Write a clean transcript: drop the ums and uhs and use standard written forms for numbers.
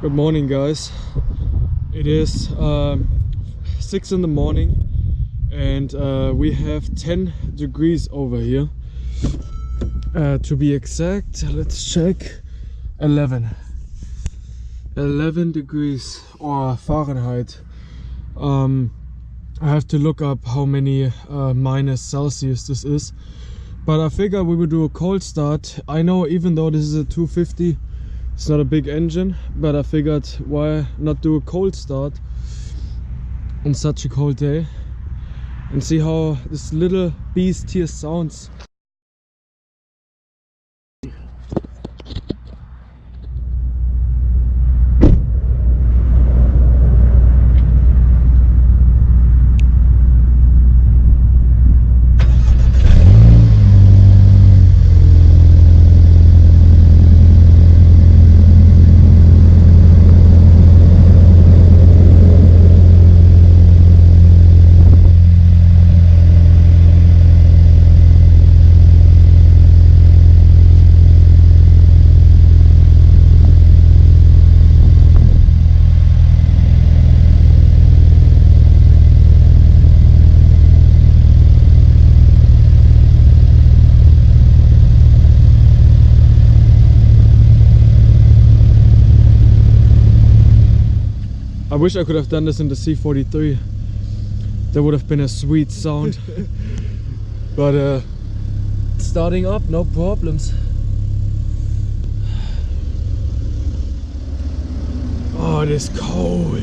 Good morning, guys. It is 6 in the morning and we have 10 degrees over here. To be exact, let's check. 11 degrees or Fahrenheit. I have to look up how many minus Celsius this is, but I figure we will do a cold start. I know, even though this is a 250, it's not a big engine, but I figured why not do a cold start on such a cold day and see how this little beast here sounds. I wish I could have done this in the C43. That would have been a sweet sound. But starting up, no problems. Oh, it is cold.